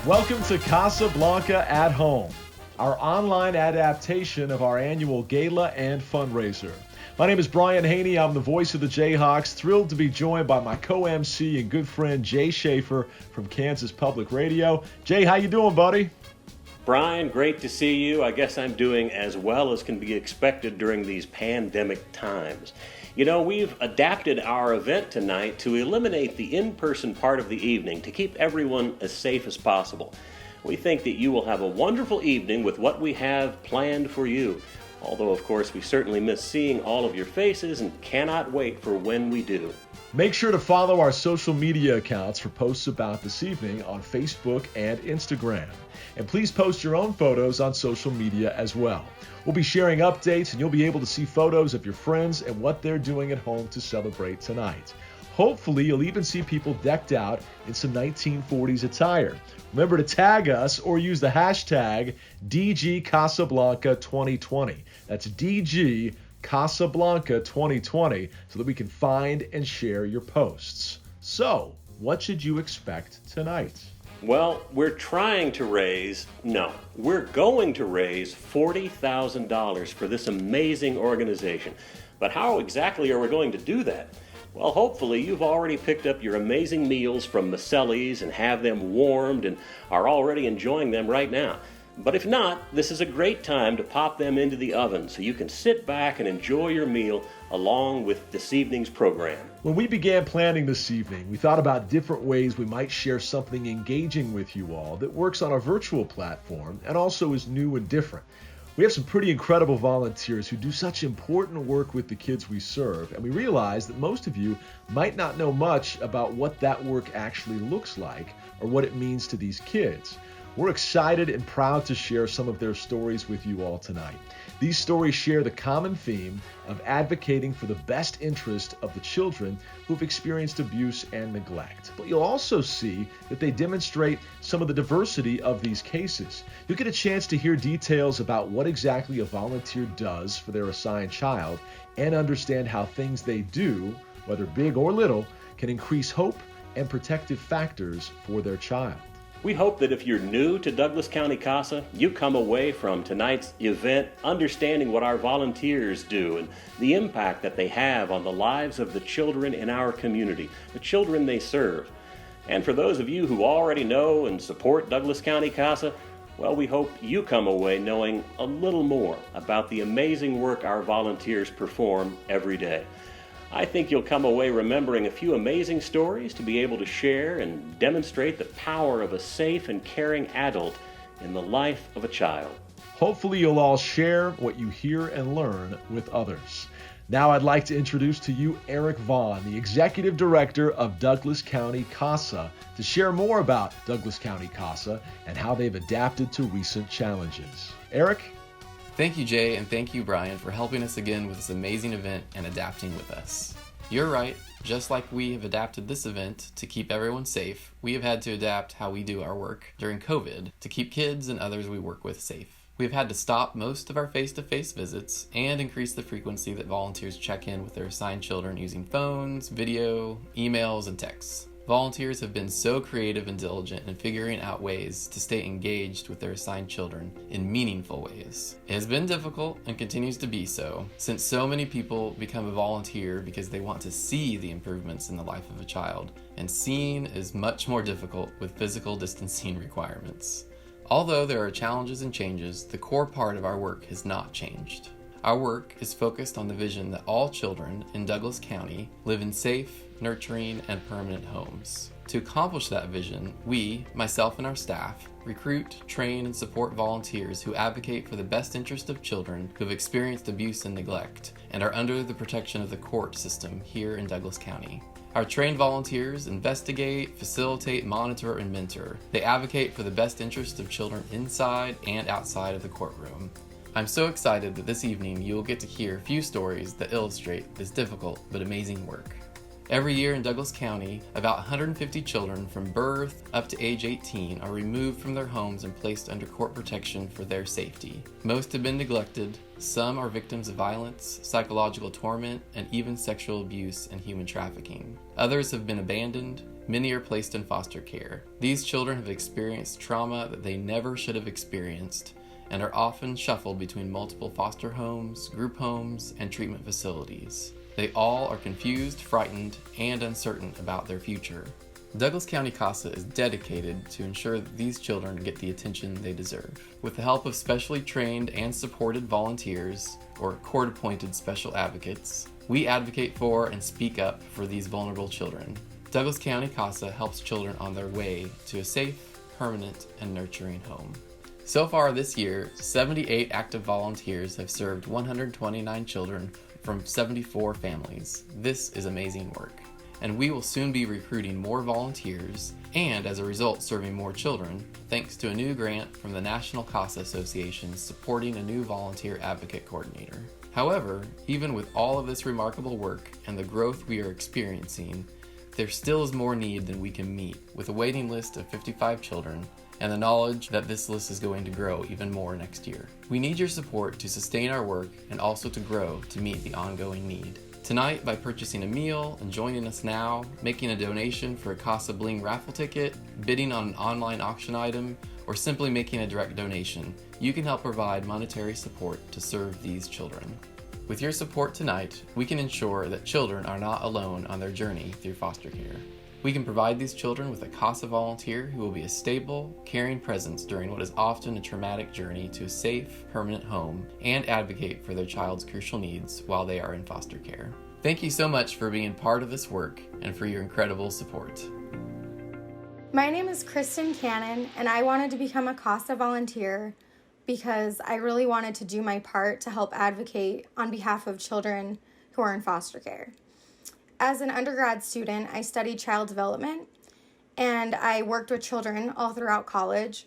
Welcome to CASAblanca at Home, our online adaptation of our annual gala and fundraiser. My name is Brian Haney. I'm the voice of the Jayhawks. Thrilled to be joined by my co-MC and good friend Jay Schaefer from Kansas Public Radio. Jay, how you doing, buddy? Brian, great to see you. I guess I'm doing as well as can be expected during these pandemic times. You know, we've adapted our event tonight to eliminate the in-person part of the evening to keep everyone as safe as possible. We think that you will have a wonderful evening with what we have planned for you. Although, of course, we certainly miss seeing all of your faces and cannot wait for when we do. Make sure to follow our social media accounts for posts about this evening on Facebook and Instagram. And please post your own photos on social media as well. We'll be sharing updates and you'll be able to see photos of your friends and what they're doing at home to celebrate tonight. Hopefully, you'll even see people decked out in some 1940s attire. Remember to tag us or use the hashtag DGCasablanca2020. That's DG CASAblanca 2020 so that we can find and share your posts. So, what should you expect tonight? Well, we're going to raise $40,000 for this amazing organization. But how exactly are we going to do that? Well, hopefully you've already picked up your amazing meals from Maselli's and have them warmed and are already enjoying them right now. But if not, this is a great time to pop them into the oven so you can sit back and enjoy your meal along with this evening's program. When we began planning this evening, we thought about different ways we might share something engaging with you all that works on a virtual platform and also is new and different. We have some pretty incredible volunteers who do such important work with the kids we serve, and we realize that most of you might not know much about what that work actually looks like or what it means to these kids. We're excited and proud to share some of their stories with you all tonight. These stories share the common theme of advocating for the best interest of the children who've experienced abuse and neglect. But you'll also see that they demonstrate some of the diversity of these cases. You'll get a chance to hear details about what exactly a volunteer does for their assigned child and understand how things they do, whether big or little, can increase hope and protective factors for their child. We hope that if you're new to Douglas County CASA, you come away from tonight's event understanding what our volunteers do and the impact that they have on the lives of the children in our community, the children they serve. And for those of you who already know and support Douglas County CASA, well, we hope you come away knowing a little more about the amazing work our volunteers perform every day. I think you'll come away remembering a few amazing stories to be able to share and demonstrate the power of a safe and caring adult in the life of a child. Hopefully you'll all share what you hear and learn with others. Now I'd like to introduce to you Eric Vaughn, the Executive Director of Douglas County CASA, to share more about Douglas County CASA and how they've adapted to recent challenges. Eric? Thank you, Jay, and thank you, Brian, for helping us again with this amazing event and adapting with us. You're right, just like we have adapted this event to keep everyone safe, we have had to adapt how we do our work during COVID to keep kids and others we work with safe. We have had to stop most of our face-to-face visits and increase the frequency that volunteers check in with their assigned children using phones, video, emails, and texts. Volunteers have been so creative and diligent in figuring out ways to stay engaged with their assigned children in meaningful ways. It has been difficult and continues to be so, since so many people become a volunteer because they want to see the improvements in the life of a child, and seeing is much more difficult with physical distancing requirements. Although there are challenges and changes, the core part of our work has not changed. Our work is focused on the vision that all children in Douglas County live in safe, nurturing, and permanent homes. To accomplish that vision, we, myself and our staff, recruit, train, and support volunteers who advocate for the best interest of children who have experienced abuse and neglect and are under the protection of the court system here in Douglas County. Our trained volunteers investigate, facilitate, monitor, and mentor. They advocate for the best interest of children inside and outside of the courtroom. I'm so excited that this evening you will get to hear a few stories that illustrate this difficult but amazing work. Every year in Douglas County, about 150 children from birth up to age 18 are removed from their homes and placed under court protection for their safety. Most have been neglected, some are victims of violence, psychological torment, and even sexual abuse and human trafficking. Others have been abandoned, many are placed in foster care. These children have experienced trauma that they never should have experienced, and are often shuffled between multiple foster homes, group homes, and treatment facilities. They all are confused, frightened, and uncertain about their future. Douglas County CASA is dedicated to ensure that these children get the attention they deserve. With the help of specially trained and supported volunteers, or court-appointed special advocates, we advocate for and speak up for these vulnerable children. Douglas County CASA helps children on their way to a safe, permanent, and nurturing home. So far this year, 78 active volunteers have served 129 children from 74 families. This is amazing work. And we will soon be recruiting more volunteers and, as a result, serving more children, thanks to a new grant from the National CASA Association supporting a new volunteer advocate coordinator. However, even with all of this remarkable work and the growth we are experiencing, there still is more need than we can meet, with a waiting list of 55 children and the knowledge that this list is going to grow even more next year. We need your support to sustain our work and also to grow to meet the ongoing need. Tonight, by purchasing a meal and joining us now, making a donation for a Casa Bling raffle ticket, bidding on an online auction item, or simply making a direct donation, you can help provide monetary support to serve these children. With your support tonight, we can ensure that children are not alone on their journey through foster care. We can provide these children with a CASA volunteer who will be a stable, caring presence during what is often a traumatic journey to a safe, permanent home, and advocate for their child's crucial needs while they are in foster care. Thank you so much for being part of this work and for your incredible support. My name is Kristen Cannon, and I wanted to become a CASA volunteer because I really wanted to do my part to help advocate on behalf of children who are in foster care. As an undergrad student, I studied child development, and I worked with children all throughout college,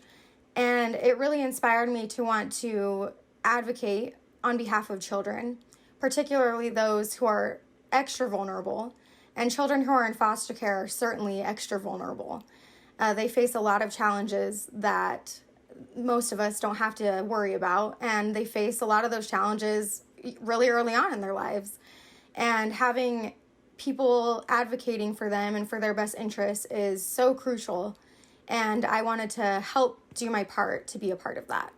and it really inspired me to want to advocate on behalf of children, particularly those who are extra vulnerable, and children who are in foster care are certainly extra vulnerable. They face a lot of challenges that most of us don't have to worry about, and they face a lot of those challenges really early on in their lives. And having people advocating for them and for their best interests is so crucial, and I wanted to help do my part to be a part of that.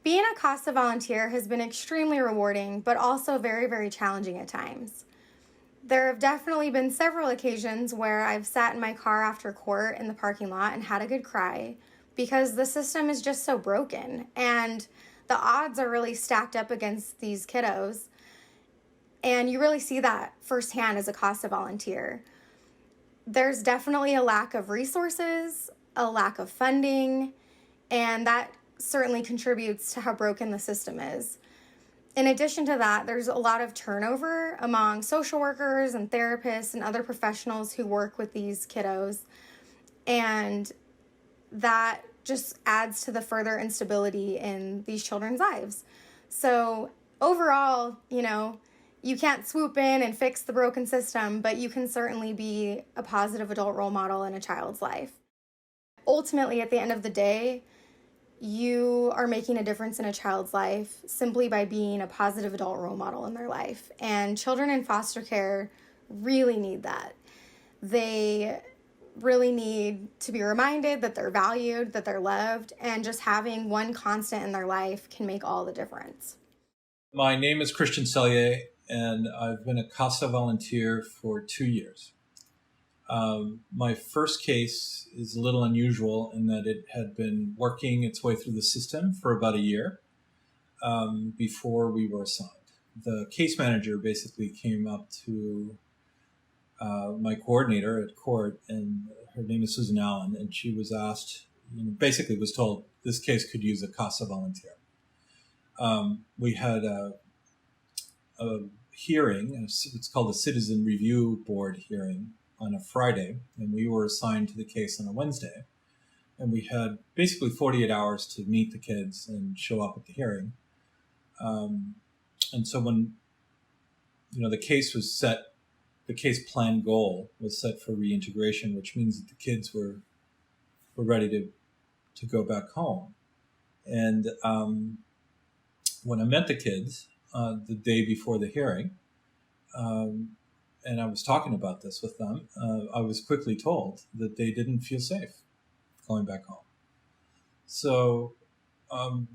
Being a CASA volunteer has been extremely rewarding, but also very, very challenging at times. There have definitely been several occasions where I've sat in my car after court in the parking lot and had a good cry because the system is just so broken, and the odds are really stacked up against these kiddos. And you really see that firsthand as a CASA volunteer. There's definitely a lack of resources, a lack of funding, and that certainly contributes to how broken the system is. In addition to that, there's a lot of turnover among social workers and therapists and other professionals who work with these kiddos, and that just adds to the further instability in these children's lives. So overall, you can't swoop in and fix the broken system, but you can certainly be a positive adult role model in a child's life. Ultimately, at the end of the day, you are making a difference in a child's life simply by being a positive adult role model in their life. And children in foster care really need that. They really need to be reminded that they're valued, that they're loved, and just having one constant in their life can make all the difference. My name is Christian Sellier, and I've been a CASA volunteer for 2 years. My first case is a little unusual in that it had been working its way through the system for about a year before we were assigned. The case manager basically came up to my coordinator at court, and her name is Susan Allen, and she was asked, basically was told this case could use a CASA volunteer. We had a hearing, it's called a Citizen Review Board hearing, on a Friday, and we were assigned to the case on a Wednesday. And we had basically 48 hours to meet the kids and show up at the hearing. And so when, the case was set the case plan goal was set for reintegration, which means that the kids were ready to go back home. And when I met the kids the day before the hearing, and I was talking about this with them, I was quickly told that they didn't feel safe going back home. So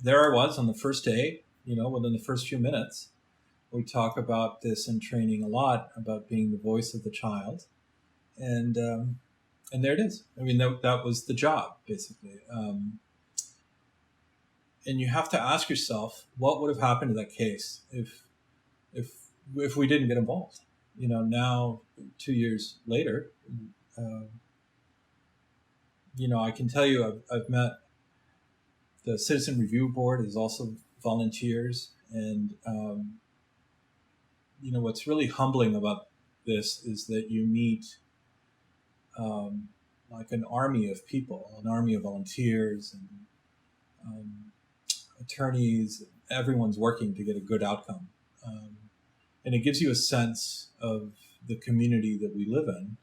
there I was on the first day, within the first few minutes. We talk about this in training a lot, about being the voice of the child. And there it is. I mean, that was the job, basically. And you have to ask yourself, what would have happened to that case if we didn't get involved? Now 2 years later, I can tell you I've met the Citizen Review Board is also volunteers. And, what's really humbling about this is that you meet like an army of people, an army of volunteers and attorneys. Everyone's working to get a good outcome. And it gives you a sense of the community that we live in,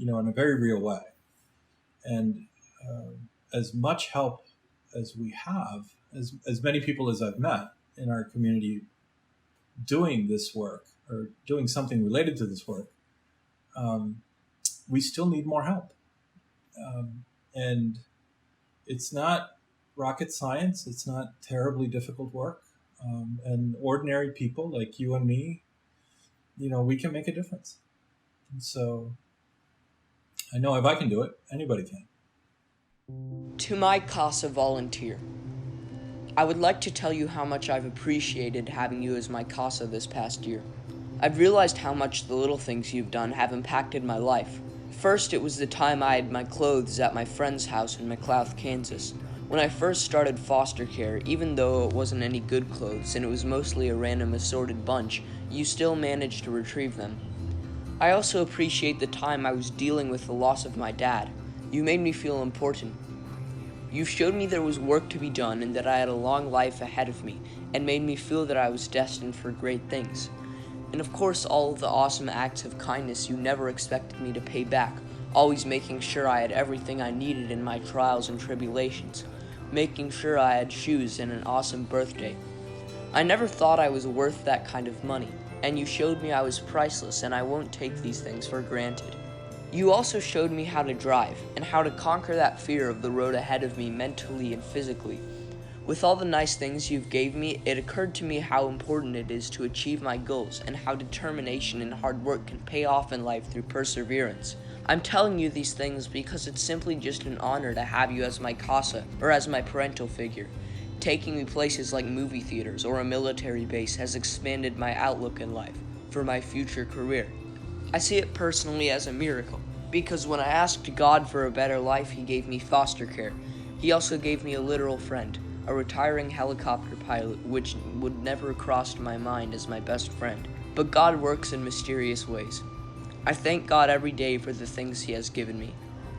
in a very real way. And as much help as we have, as many people as I've met in our community doing this work or doing something related to this work, we still need more help. And it's not rocket science. It's not terribly difficult work. And ordinary people like you and me, we can make a difference. And so I know if I can do it, anybody can. To my CASA volunteer, I would like to tell you how much I've appreciated having you as my CASA this past year. I've realized how much the little things you've done have impacted my life. First, it was the time I had my clothes at my friend's house in McLouth, Kansas. When I first started foster care, even though it wasn't any good clothes and it was mostly a random assorted bunch, you still managed to retrieve them. I also appreciate the time I was dealing with the loss of my dad. You made me feel important. You showed me there was work to be done and that I had a long life ahead of me, and made me feel that I was destined for great things. And of course, all of the awesome acts of kindness you never expected me to pay back, always making sure I had everything I needed in my trials and tribulations, making sure I had shoes and an awesome birthday. I never thought I was worth that kind of money, and you showed me I was priceless and I won't take these things for granted. You also showed me how to drive and how to conquer that fear of the road ahead of me mentally and physically. With all the nice things you've gave me, it occurred to me how important it is to achieve my goals and how determination and hard work can pay off in life through perseverance. I'm telling you these things because it's simply just an honor to have you as my CASA or as my parental figure. Taking me places like movie theaters or a military base has expanded my outlook in life for my future career. I see it personally as a miracle, because when I asked God for a better life, He gave me foster care. He also gave me a literal friend, a retiring helicopter pilot, which would never have crossed my mind as my best friend. But God works in mysterious ways. I thank God every day for the things He has given me.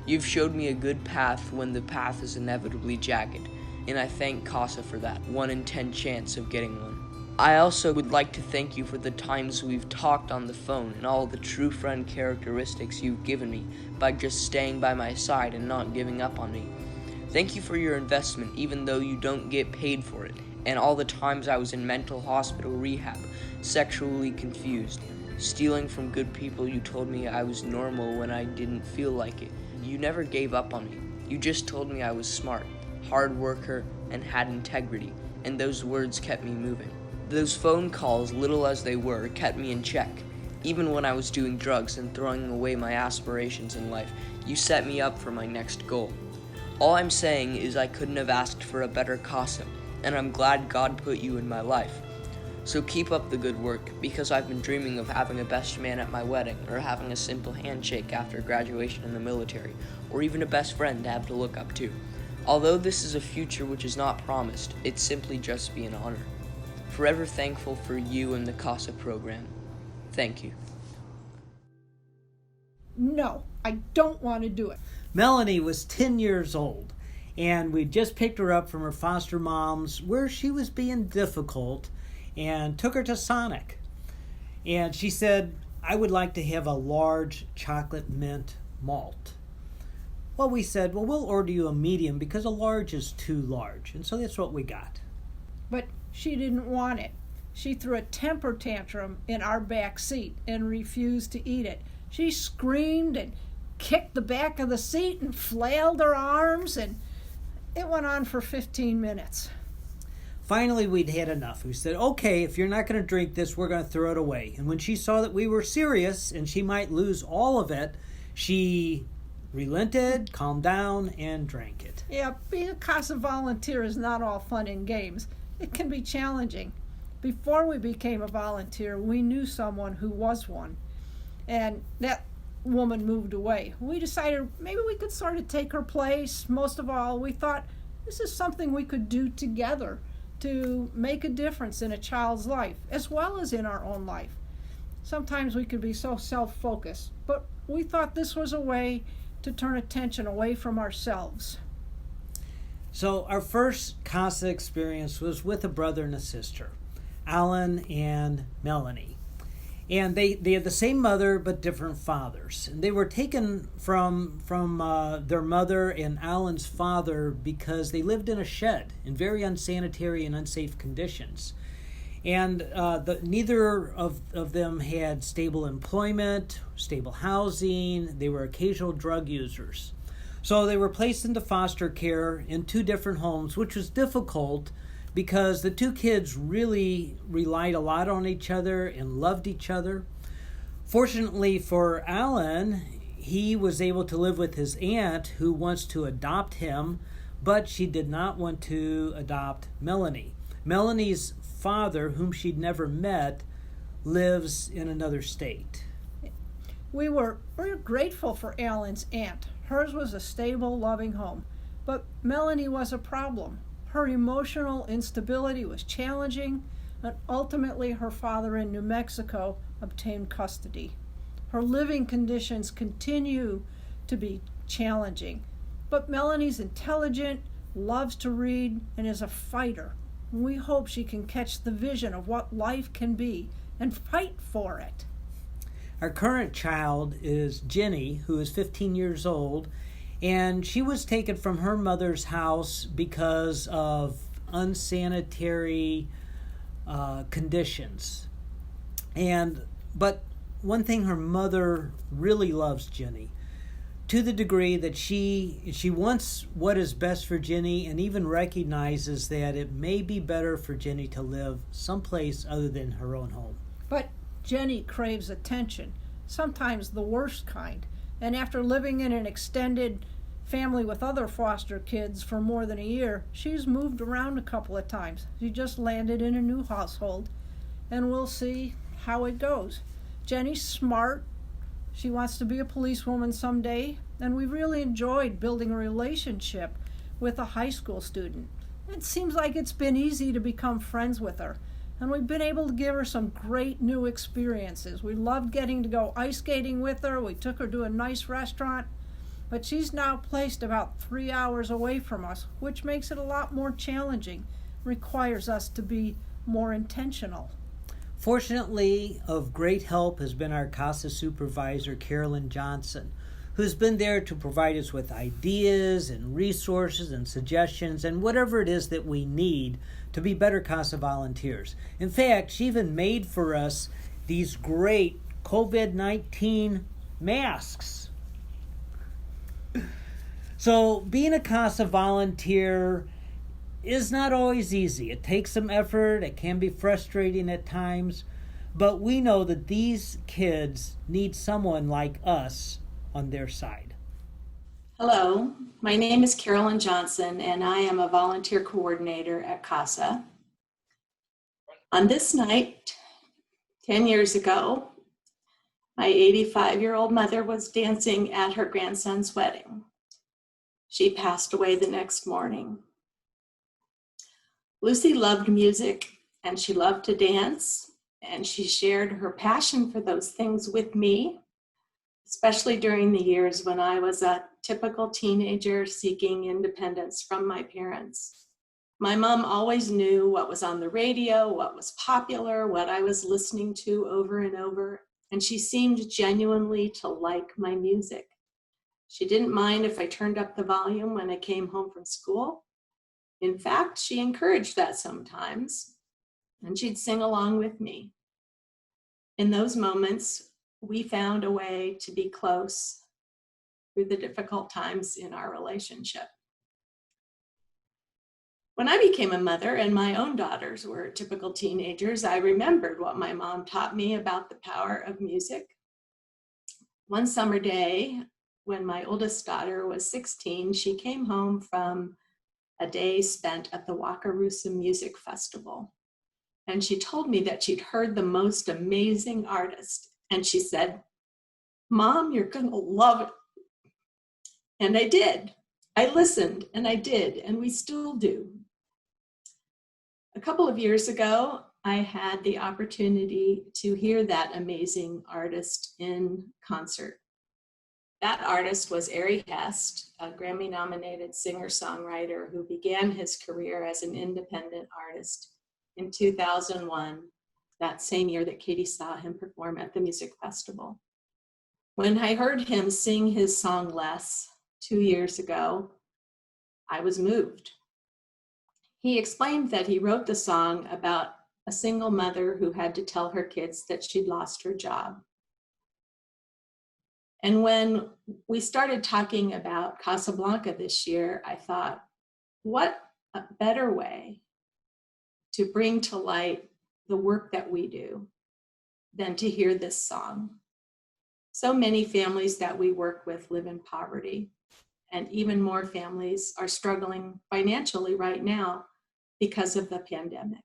You've showed me a good path when the path is inevitably jagged, and I thank CASA for that 1 in 10 chance of getting one. I also would like to thank you for the times we've talked on the phone and all the true friend characteristics you've given me by just staying by my side and not giving up on me. Thank you for your investment even though you don't get paid for it, and all the times I was in mental hospital rehab, sexually confused, stealing from good people. You told me I was normal when I didn't feel like it. You never gave up on me. You just told me I was smart, hard worker, and had integrity, and those words kept me moving. Those phone calls, little as they were, kept me in check. Even when I was doing drugs and throwing away my aspirations in life, you set me up for my next goal. All I'm saying is I couldn't have asked for a better CASA, and I'm glad God put you in my life. So keep up the good work, because I've been dreaming of having a best man at my wedding, or having a simple handshake after graduation in the military, or even a best friend to have to look up to. Although this is a future which is not promised, it'd simply just be an honor. Forever thankful for you and the CASA program. Thank you. No, I don't want to do it. Melanie was 10 years old, and we just picked her up from her foster mom's where she was being difficult and took her to Sonic. And she said, I would like to have a large chocolate mint malt. Well, we said, well, we'll order you a medium because a large is too large. And so that's what we got. But she didn't want it. She threw a temper tantrum in our back seat and refused to eat it. She screamed and kicked the back of the seat and flailed her arms, and it went on for 15 minutes. Finally, we'd had enough. We said, okay, if you're not going to drink this, we're going to throw it away. And when she saw that we were serious and she might lose all of it, she relented, calmed down, and drank it. Yeah, being a CASA volunteer is not all fun and games. It can be challenging. Before we became a volunteer, we knew someone who was one, and that woman moved away. We decided maybe we could sort of take her place. Most of all, we thought this is something we could do together to make a difference in a child's life as well as in our own life. Sometimes we could be so self-focused, but we thought this was a way to turn attention away from ourselves. So our first CASA experience was with a brother and a sister, Alan and Melanie. And they had the same mother but different fathers. And they were taken from their mother and Alan's father because they lived in a shed in very unsanitary and unsafe conditions. And neither of them had stable employment, stable housing. They were occasional drug users. So they were placed into foster care in two different homes, which was difficult because the two kids really relied a lot on each other and loved each other. Fortunately for Alan, he was able to live with his aunt who wants to adopt him, but she did not want to adopt Melanie. Melanie's father, whom she'd never met, lives in another state. We were grateful for Alan's aunt. Hers was a stable, loving home. But Melanie was a problem. Her emotional instability was challenging, and ultimately her father in New Mexico obtained custody. Her living conditions continue to be challenging. But Melanie's intelligent, loves to read, and is a fighter. We hope she can catch the vision of what life can be and fight for it. Our current child is Jenny, who is 15 years old, and she was taken from her mother's house because of unsanitary conditions. But one thing, her mother really loves Jenny, to the degree that she wants what is best for Jenny and even recognizes that it may be better for Jenny to live someplace other than her own home. But Jenny craves attention, sometimes the worst kind. And after living in an extended family with other foster kids for more than a year, she's moved around a couple of times. She just landed in a new household, and we'll see how it goes. Jenny's smart. She wants to be a policewoman someday, and we really enjoyed building a relationship with a high school student. It seems like it's been easy to become friends with her, and we've been able to give her some great new experiences. We loved getting to go ice skating with her. We took her to a nice restaurant, but she's now placed about 3 hours away from us, which makes it a lot more challenging, requires us to be more intentional. Fortunately, of great help has been our CASA supervisor, Carolyn Johnson, who's been there to provide us with ideas and resources and suggestions and whatever it is that we need to be better CASA volunteers. In fact, she even made for us these great COVID-19 masks. So being a CASA volunteer is not always easy. It takes some effort. It can be frustrating at times. But we know that these kids need someone like us on their side. Hello, my name is Carolyn Johnson, and I am a volunteer coordinator at CASA. On this night, 10 years ago, my 85-year-old mother was dancing at her grandson's wedding. She passed away the next morning. Lucy loved music, and she loved to dance, and she shared her passion for those things with me, especially during the years when I was a typical teenager seeking independence from my parents. My mom always knew what was on the radio, what was popular, what I was listening to over and over, and she seemed genuinely to like my music. She didn't mind if I turned up the volume when I came home from school. In fact, she encouraged that sometimes, and she'd sing along with me. In those moments, we found a way to be close through the difficult times in our relationship. When I became a mother and my own daughters were typical teenagers, I remembered what my mom taught me about the power of music. One summer day, when my oldest daughter was 16, she came home from a day spent at the Wakarusa Music Festival. And she told me that she'd heard the most amazing artist. And she said, "Mom, you're gonna love it." And I did. I listened and I did, and we still do. A couple of years ago, I had the opportunity to hear that amazing artist in concert. That artist was Ari Hest, a Grammy-nominated singer-songwriter who began his career as an independent artist in 2001, that same year that Katie saw him perform at the music festival. When I heard him sing his song Less 2 years ago, I was moved. He explained that he wrote the song about a single mother who had to tell her kids that she'd lost her job. And when we started talking about CASAblanca this year, I thought, what a better way to bring to light the work that we do than to hear this song. So many families that we work with live in poverty, and even more families are struggling financially right now because of the pandemic.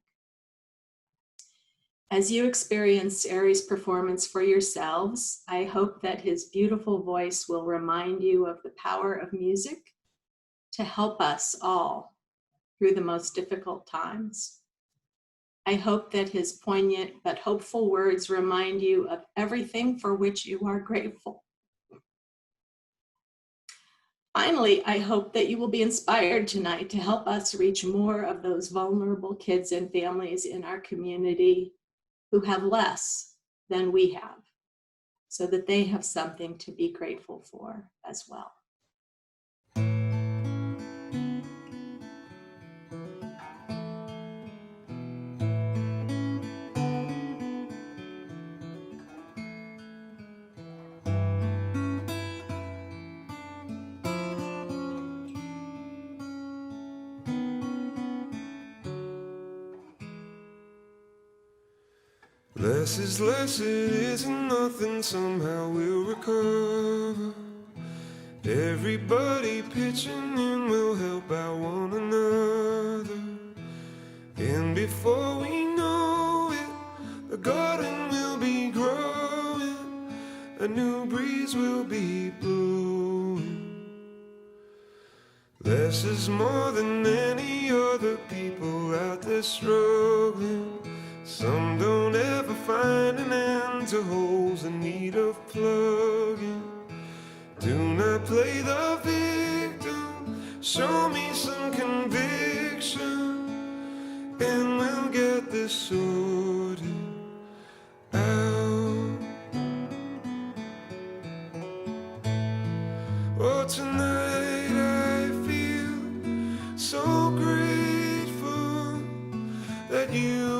As you experience Ari's performance for yourselves, I hope that his beautiful voice will remind you of the power of music to help us all through the most difficult times. I hope that his poignant but hopeful words remind you of everything for which you are grateful. Finally, I hope that you will be inspired tonight to help us reach more of those vulnerable kids and families in our community who have less than we have, so that they have something to be grateful for as well. Less is less, it isn't nothing, somehow we'll recover. Everybody pitching in will help out one another. And before we know it, the garden will be growing, a new breeze will be blowing. Less is more than any other people out there struggling. Some don't ever find an end to holes in need of plugging. Do not play the victim, show me some conviction, and we'll get this sorted out. Oh, tonight I feel so grateful that you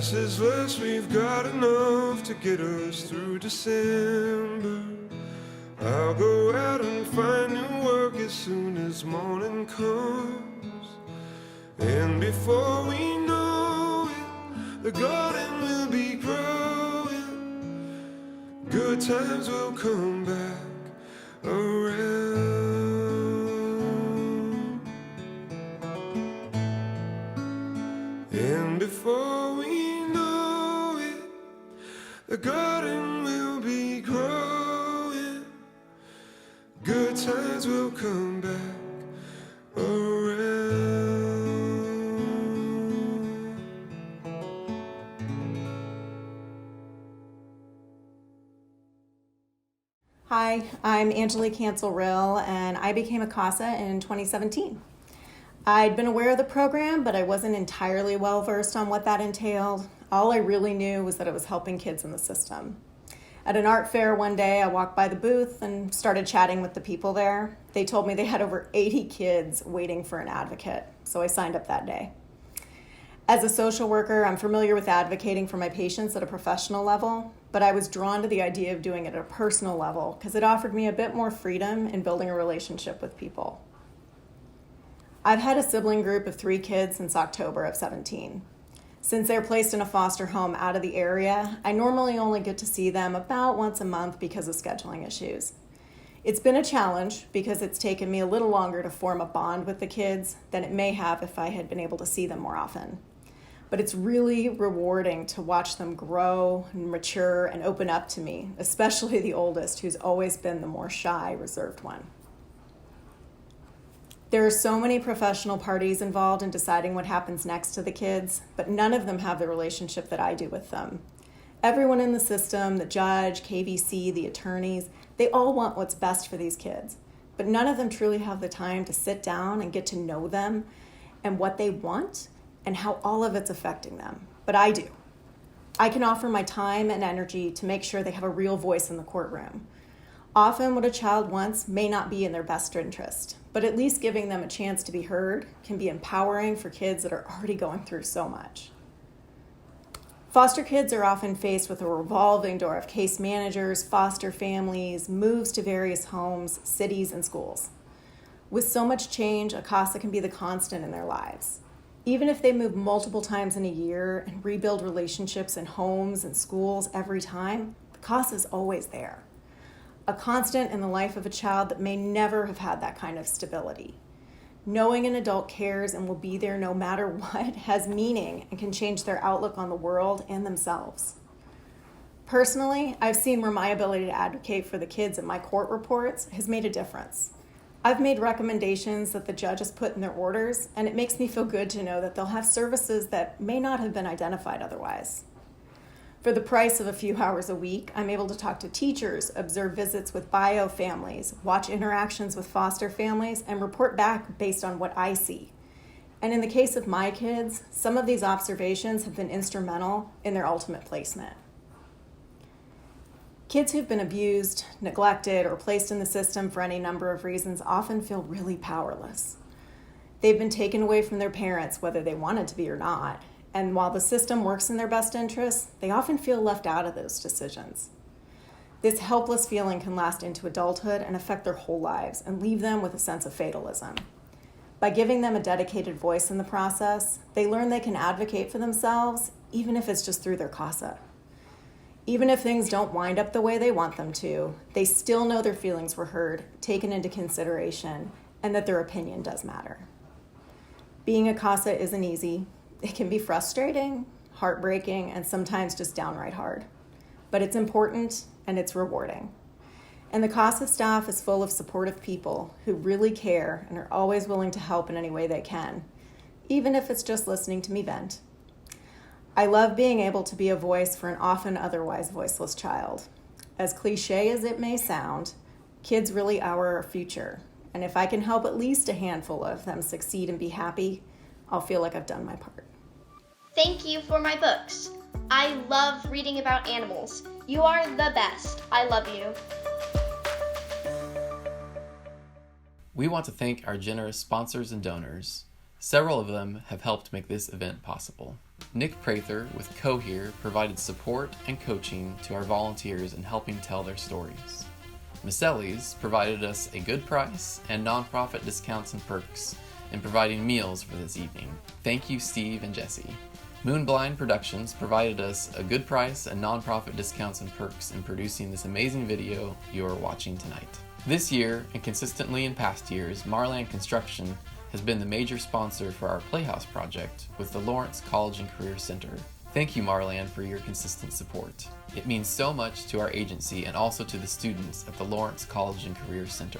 less is less, we've got enough to get us through December. I'll go out and find new work as soon as morning comes. And before we know it, the garden will be growing. Good times will come back around. And before we know it, Hi, I'm Angelique Hansel-Rill, and I became a CASA in 2017. I'd been aware of the program, but I wasn't entirely well versed on what that entailed. All I really knew was that it was helping kids in the system. At an art fair one day, I walked by the booth and started chatting with the people there. They told me they had over 80 kids waiting for an advocate, so I signed up that day. As a social worker, I'm familiar with advocating for my patients at a professional level, but I was drawn to the idea of doing it at a personal level because it offered me a bit more freedom in building a relationship with people. I've had a sibling group of 3 kids since October of 17. Since they're placed in a foster home out of the area, I normally only get to see them about once a month because of scheduling issues. It's been a challenge because it's taken me a little longer to form a bond with the kids than it may have if I had been able to see them more often. But it's really rewarding to watch them grow and mature and open up to me, especially the oldest, who's always been the more shy, reserved one. There are so many professional parties involved in deciding what happens next to the kids, but none of them have the relationship that I do with them. Everyone in the system, the judge, KVC, the attorneys, they all want what's best for these kids, but none of them truly have the time to sit down and get to know them and what they want and how all of it's affecting them. But I do. I can offer my time and energy to make sure they have a real voice in the courtroom. Often what a child wants may not be in their best interest, but at least giving them a chance to be heard can be empowering for kids that are already going through so much. Foster kids are often faced with a revolving door of case managers, foster families, moves to various homes, cities, and schools. With so much change, a CASA can be the constant in their lives. Even if they move multiple times in a year and rebuild relationships in homes and schools every time, the CASA is always there. A constant in the life of a child that may never have had that kind of stability. Knowing an adult cares and will be there no matter what has meaning and can change their outlook on the world and themselves. Personally, I've seen where my ability to advocate for the kids in my court reports has made a difference. I've made recommendations that the judges put in their orders, and it makes me feel good to know that they'll have services that may not have been identified otherwise. For the price of a few hours a week, I'm able to talk to teachers, observe visits with bio families, watch interactions with foster families, and report back based on what I see. And in the case of my kids, some of these observations have been instrumental in their ultimate placement. Kids who've been abused, neglected, or placed in the system for any number of reasons often feel really powerless. They've been taken away from their parents, whether they wanted to be or not. And while the system works in their best interests, they often feel left out of those decisions. This helpless feeling can last into adulthood and affect their whole lives and leave them with a sense of fatalism. By giving them a dedicated voice in the process, they learn they can advocate for themselves, even if it's just through their CASA. Even if things don't wind up the way they want them to, they still know their feelings were heard, taken into consideration, and that their opinion does matter. Being a CASA isn't easy. It can be frustrating, heartbreaking, and sometimes just downright hard. But it's important and it's rewarding. And the CASA staff is full of supportive people who really care and are always willing to help in any way they can, even if it's just listening to me vent. I love being able to be a voice for an often otherwise voiceless child. As cliche as it may sound, kids really are our future. And if I can help at least a handful of them succeed and be happy, I'll feel like I've done my part. Thank you for my books. I love reading about animals. You are the best. I love you. We want to thank our generous sponsors and donors. Several of them have helped make this event possible. Nick Prather with Cohere provided support and coaching to our volunteers in helping tell their stories. Maselli's provided us a good price and nonprofit discounts and perks in providing meals for this evening. Thank you, Steve and Jesse. Moonblind Productions provided us a good price and nonprofit discounts and perks in producing this amazing video you are watching tonight. This year, and consistently in past years, Marland Construction has been the major sponsor for our Playhouse project with the Lawrence College and Career Center. Thank you, Marland, for your consistent support. It means so much to our agency and also to the students at the Lawrence College and Career Center.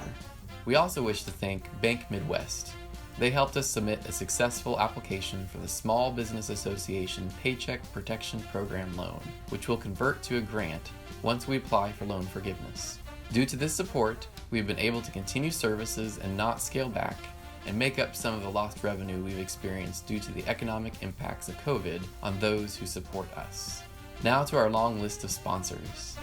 We also wish to thank Bank Midwest. They helped us submit a successful application for the Small Business Association Paycheck Protection Program loan, which will convert to a grant once we apply for loan forgiveness. Due to this support, we've been able to continue services and not scale back, and make up some of the lost revenue we've experienced due to the economic impacts of COVID on those who support us. Now to our long list of sponsors.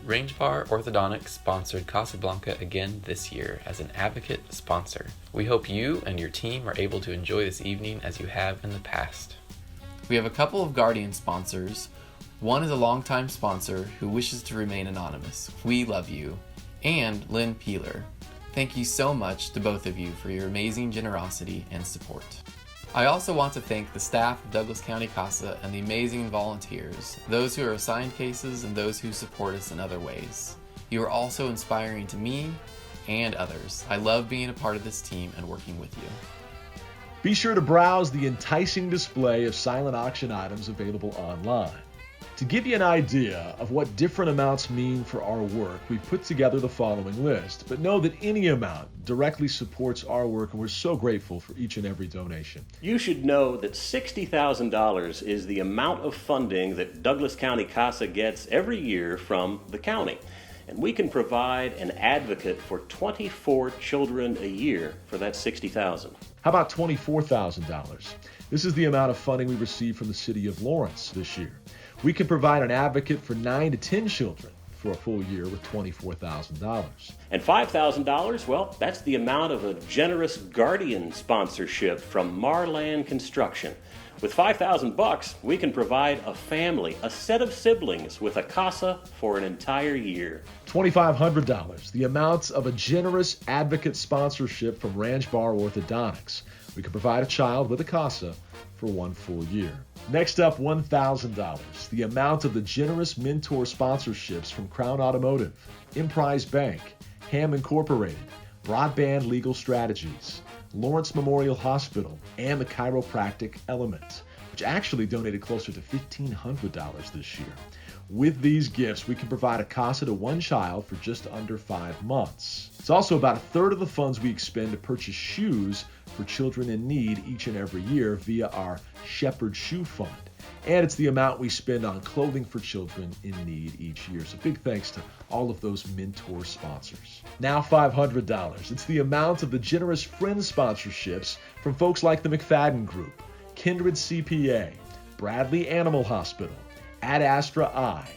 Range Bar Orthodontics sponsored CASAblanca again this year as an advocate sponsor. We hope you and your team are able to enjoy this evening as you have in the past. We have a couple of Guardian sponsors. One is a longtime sponsor who wishes to remain anonymous. We love you. And Lynn Peeler. Thank you so much to both of you for your amazing generosity and support. I also want to thank the staff of Douglas County CASA and the amazing volunteers, those who are assigned cases and those who support us in other ways. You are also inspiring to me and others. I love being a part of this team and working with you. Be sure to browse the enticing display of silent auction items available online. To give you an idea of what different amounts mean for our work, we've put together the following list, but know that any amount directly supports our work, and we're so grateful for each and every donation. You should know that $60,000 is the amount of funding that Douglas County CASA gets every year from the county. And we can provide an advocate for 24 children a year for that $60,000. How about $24,000? This is the amount of funding we received from the city of Lawrence this year. We can provide an advocate for 9 to 10 children for a full year with $24,000. And $5,000, well, that's the amount of a generous Guardian sponsorship from Marland Construction. With $5,000, we can provide a family, a set of siblings with a CASA for an entire year. $2,500, the amount of a generous advocate sponsorship from Ranch Bar Orthodontics. We can provide a child with a CASA for 1 full year. Next up, $1,000, the amount of the generous mentor sponsorships from Crown Automotive, Emprise Bank, Ham Incorporated, Broadband Legal Strategies, Lawrence Memorial Hospital, and the Chiropractic Element, which actually donated closer to $1,500 this year. With these gifts, we can provide a CASA to one child for just under 5 months. It's also about a third of the funds we expend to purchase shoes for children in need each and every year via our Shepherd Shoe Fund. And it's the amount we spend on clothing for children in need each year. So big thanks to all of those mentor sponsors. Now $500. It's the amount of the generous friend sponsorships from folks like the McFadden Group, Kindred CPA, Bradley Animal Hospital, Ad Astra Eye,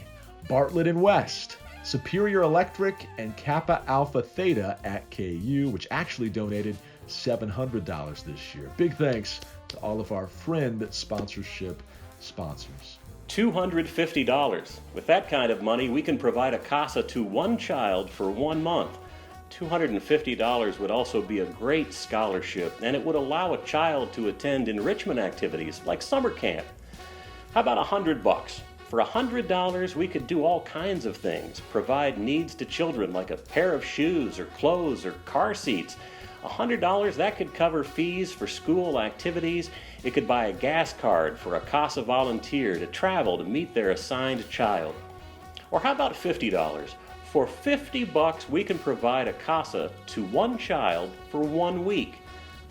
Bartlett and West, Superior Electric, and Kappa Alpha Theta at KU, which actually donated $700 this year. Big thanks to all of our friend sponsorship sponsors. $250. With that kind of money, we can provide a CASA to one child for 1 month. $250 would also be a great scholarship, and it would allow a child to attend enrichment activities like summer camp. How about $100? For $100, we could do all kinds of things, provide needs to children like a pair of shoes or clothes or car seats. $100, that could cover fees for school activities. It could buy a gas card for a CASA volunteer to travel to meet their assigned child. Or how about $50? For $50, we can provide a CASA to one child for 1 week.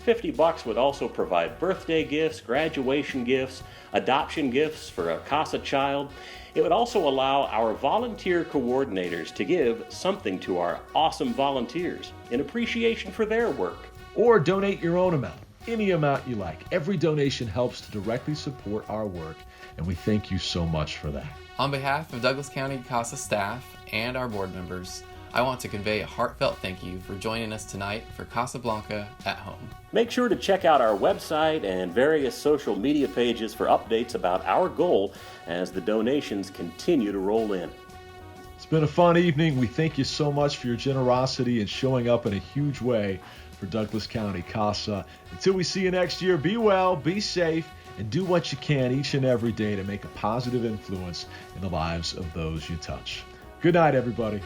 $50 would also provide birthday gifts, graduation gifts, adoption gifts for a CASA child. It would also allow our volunteer coordinators to give something to our awesome volunteers in appreciation for their work. Or donate your own amount, any amount you like. Every donation helps to directly support our work, and we thank you so much for that. On behalf of Douglas County CASA staff and our board members, I want to convey a heartfelt thank you for joining us tonight for CASAblanca at Home. Make sure to check out our website and various social media pages for updates about our goal as the donations continue to roll in. It's been a fun evening. We thank you so much for your generosity and showing up in a huge way for Douglas County CASA. Until we see you next year, be well, be safe, and do what you can each and every day to make a positive influence in the lives of those you touch. Good night, everybody.